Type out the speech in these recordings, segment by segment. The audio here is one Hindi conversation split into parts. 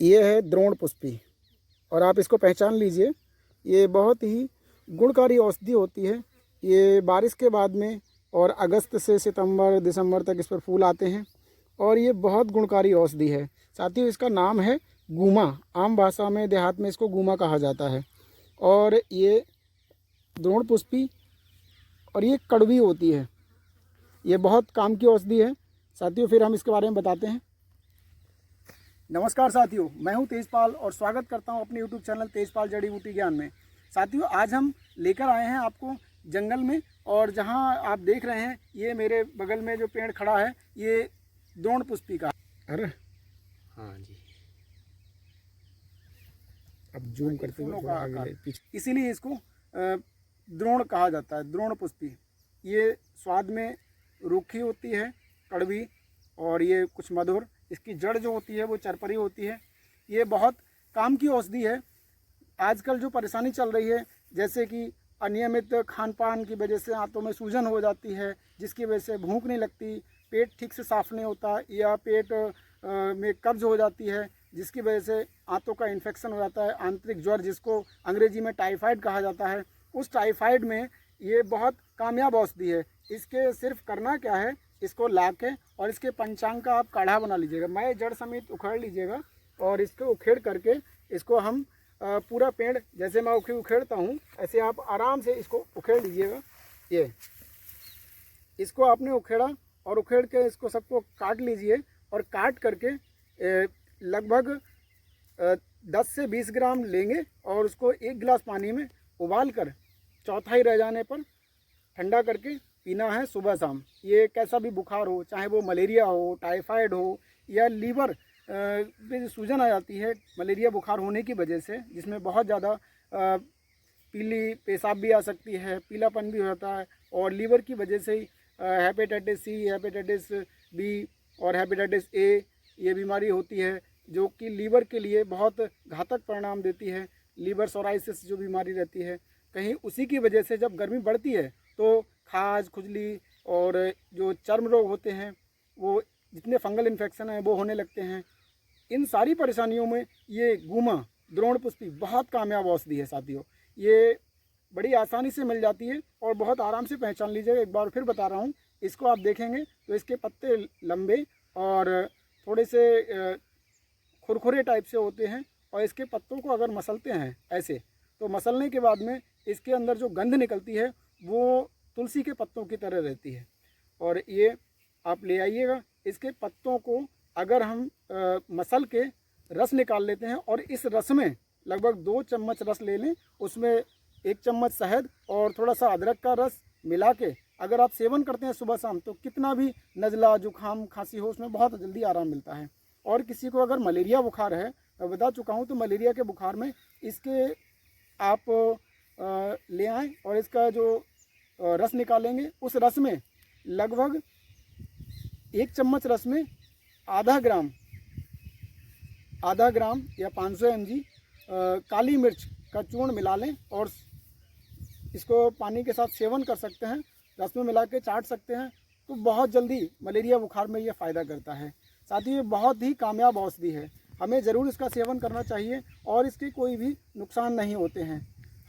ये है द्रोण पुष्पी और आप इसको पहचान लीजिए। ये बहुत ही गुणकारी औषधि होती है। ये बारिश के बाद में और अगस्त से सितंबर दिसंबर तक इस पर फूल आते हैं और ये बहुत गुणकारी औषधि है। साथियों, इसका नाम है गूमा। आम भाषा में देहात में इसको गूमा कहा जाता है। और ये द्रोण पुष्पी और ये कड़वी होती है। ये बहुत काम की औषधि है। साथियों, फिर हम इसके बारे में बताते हैं। नमस्कार साथियों, मैं हूं तेजपाल और स्वागत करता हूं अपने YouTube चैनल तेजपाल जड़ी बूटी ज्ञान में। साथियों, आज हम लेकर आए हैं आपको जंगल में, और जहां आप देख रहे हैं ये मेरे बगल में जो पेड़ खड़ा है ये द्रोण पुष्पी का। अरे हाँ जी, अब जूम करते हुए इसीलिए इसको द्रोण कहा जाता है, द्रोण पुष्पी। ये स्वाद में रूखी होती है, कड़वी, और ये कुछ मधुर। इसकी जड़ जो होती है वो चरपरी होती है। ये बहुत काम की औषधि है। आजकल जो परेशानी चल रही है, जैसे कि अनियमित खान पान की वजह से आंतों में सूजन हो जाती है, जिसकी वजह से भूख नहीं लगती, पेट ठीक से साफ नहीं होता, या पेट में कब्ज हो जाती है, जिसकी वजह से आंतों का इन्फेक्शन हो जाता है, आंतरिक ज्वर जिसको अंग्रेजी में टाइफाइड कहा जाता है। उस टाइफाइड में ये बहुत कामयाब औषधि है। इसके सिर्फ करना क्या है, इसको ला के और इसके पंचांग का आप काढ़ा बना लीजिएगा। मैं जड़ समेत उखेड़ लीजिएगा और इसको उखेड़ करके इसको हम पूरा पेड़, जैसे मैं उखेड़ता हूँ ऐसे आप आराम से इसको उखेड़ लीजिएगा। ये इसको आपने उखेड़ा और उखेड़ के इसको सबको काट लीजिए, और काट करके लगभग 10 से 20 ग्राम लेंगे और उसको 1 गिलास पानी में उबाल कर चौथाई रह जाने पर ठंडा करके पीना है सुबह शाम। ये कैसा भी बुखार हो, चाहे वो मलेरिया हो, टाइफाइड हो, या लीवर में सूजन आ जाती है मलेरिया बुखार होने की वजह से, जिसमें बहुत ज़्यादा पीली पेशाब भी आ सकती है, पीलापन भी होता है, और लीवर की वजह से ही हेपेटाइटिस सी, हेपेटाइटिस बी और हेपेटाइटिस ए ये बीमारी होती है, जो कि लीवर के लिए बहुत घातक परिणाम देती है। लीवर सोराइसिस जो बीमारी रहती है, कहीं उसी की वजह से जब गर्मी बढ़ती है तो खाज, खुजली और जो चर्म रोग होते हैं, वो जितने फंगल इन्फेक्शन हैं वो होने लगते हैं। इन सारी परेशानियों में ये गूमा द्रोण पुष्पी बहुत कामयाब औषधि है साथियों। ये बड़ी आसानी से मिल जाती है और बहुत आराम से पहचान लीजिएगा। एक बार फिर बता रहा हूँ, इसको आप देखेंगे तो इसके पत्ते लंबे और थोड़े से खुरखुरे टाइप से होते हैं, और इसके पत्तों को अगर मसलते हैं ऐसे, तो मसलने के बाद में इसके अंदर जो गंध निकलती है वो तुलसी के पत्तों की तरह रहती है। और ये आप ले आइएगा। इसके पत्तों को अगर हम मसल के रस निकाल लेते हैं, और इस रस में लगभग 2 चम्मच रस ले लें, उसमें 1 चम्मच शहद और थोड़ा सा अदरक का रस मिला के अगर आप सेवन करते हैं सुबह शाम, तो कितना भी नज़ला, जुकाम, खांसी हो, उसमें बहुत जल्दी आराम मिलता है। और किसी को अगर मलेरिया बुखार है, मैं बता चुका हूँ, तो मलेरिया के बुखार में इसके आप ले आएँ और इसका जो रस निकालेंगे, उस रस में लगभग 1 चम्मच रस में आधा ग्राम या 500 mg काली मिर्च का चूर्ण मिला लें, और इसको पानी के साथ सेवन कर सकते हैं। रस में मिला के चाट सकते हैं, तो बहुत जल्दी मलेरिया बुखार में ये फ़ायदा करता है। साथ ही ये बहुत ही कामयाब औषधि है। हमें ज़रूर इसका सेवन करना चाहिए और इसके कोई भी नुकसान नहीं होते हैं।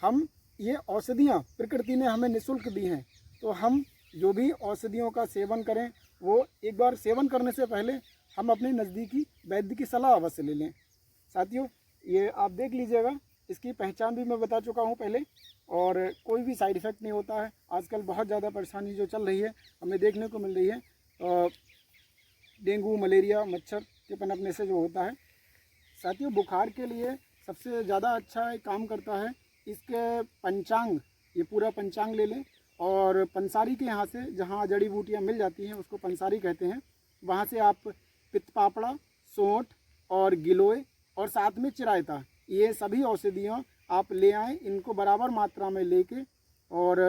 हम ये औषधियाँ प्रकृति ने हमें निःशुल्क दी हैं, तो हम जो भी औषधियों का सेवन करें, वो एक बार सेवन करने से पहले हम अपने नज़दीकी वैद्य की सलाह अवश्य ले लें। साथियों, ये आप देख लीजिएगा, इसकी पहचान भी मैं बता चुका हूँ पहले, और कोई भी साइड इफ़ेक्ट नहीं होता है। आजकल बहुत ज़्यादा परेशानी जो चल रही है हमें देखने को मिल रही है, डेंगू, मलेरिया, मच्छर के पनपने से जो होता है। साथियों, बुखार के लिए सबसे ज़्यादा अच्छा काम करता है इसके पंचांग। ये पूरा पंचांग ले लें, और पंसारी के यहाँ से, जहाँ जड़ी बूटियाँ मिल जाती हैं उसको पंसारी कहते हैं, वहाँ से आप पित्त पापड़ा, सौंठ और गिलोय और साथ में चिरायता, ये सभी औषधियाँ आप ले आएँ। इनको बराबर मात्रा में लेके और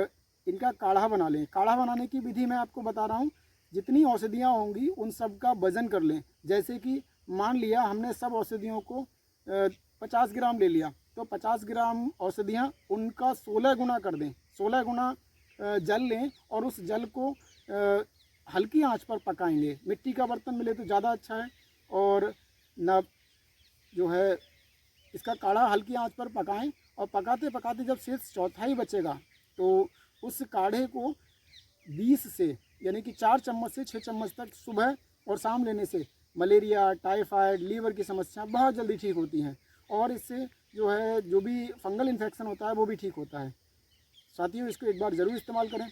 इनका काढ़ा बना लें। काढ़ा बनाने की विधि मैं आपको बता रहा हूँ। जितनी औषधियाँ होंगी उन सब का वज़न कर लें। जैसे कि मान लिया हमने सब औषधियों को 50 ग्राम ले लिया, तो 50 ग्राम औषधियाँ उनका 16 गुना कर दें। 16 गुना जल लें और उस जल को हल्की आंच पर पकाएंगे। मिट्टी का बर्तन मिले तो ज़्यादा अच्छा है, और न जो है इसका काढ़ा हल्की आंच पर पकाएं और पकाते पकाते जब शेष चौथाई बचेगा तो उस काढ़े को 20 से यानी कि 4 चम्मच से 6 चम्मच तक सुबह और शाम लेने से मलेरिया, टाइफाइड, लीवर की समस्या बहुत जल्दी ठीक होती हैं और इससे जो है जो भी फंगल इन्फेक्शन होता है वो भी ठीक होता है। साथियों, इसको एक बार ज़रूर इस्तेमाल करें।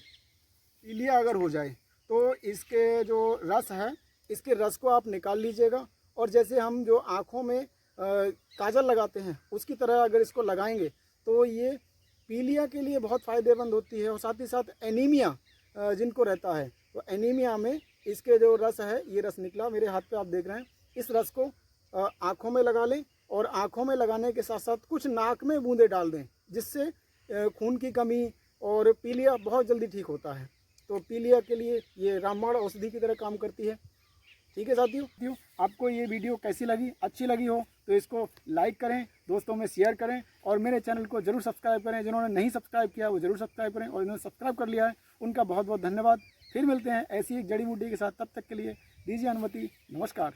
पीलिया अगर हो जाए तो इसके जो रस है, इसके रस को आप निकाल लीजिएगा और जैसे हम जो आँखों में काजल लगाते हैं उसकी तरह अगर इसको लगाएंगे तो ये पीलिया के लिए बहुत फ़ायदेमंद होती है। और साथ ही साथ एनीमिया जिनको रहता है तो एनीमिया में इसके जो रस है, ये रस निकला मेरे हाथ पे आप देख रहे हैं, इस रस को आँखों में लगा लें और आँखों में लगाने के साथ साथ कुछ नाक में बूंदे डाल दें जिससे खून की कमी और पीलिया बहुत जल्दी ठीक होता है। तो पीलिया के लिए ये रामबाण औषधि की तरह काम करती है। ठीक है साथियों, आपको ये वीडियो कैसी लगी? अच्छी लगी हो तो इसको लाइक करें, दोस्तों में शेयर करें और मेरे चैनल को जरूर सब्सक्राइब करें। जिन्होंने नहीं सब्सक्राइब किया वो जरूर सब्सक्राइब करें और जिन्होंने सब्सक्राइब कर लिया है उनका बहुत बहुत धन्यवाद। फिर मिलते हैं ऐसी एक जड़ी बूटी के साथ, तब तक के लिए दीजिए अनुमति। नमस्कार।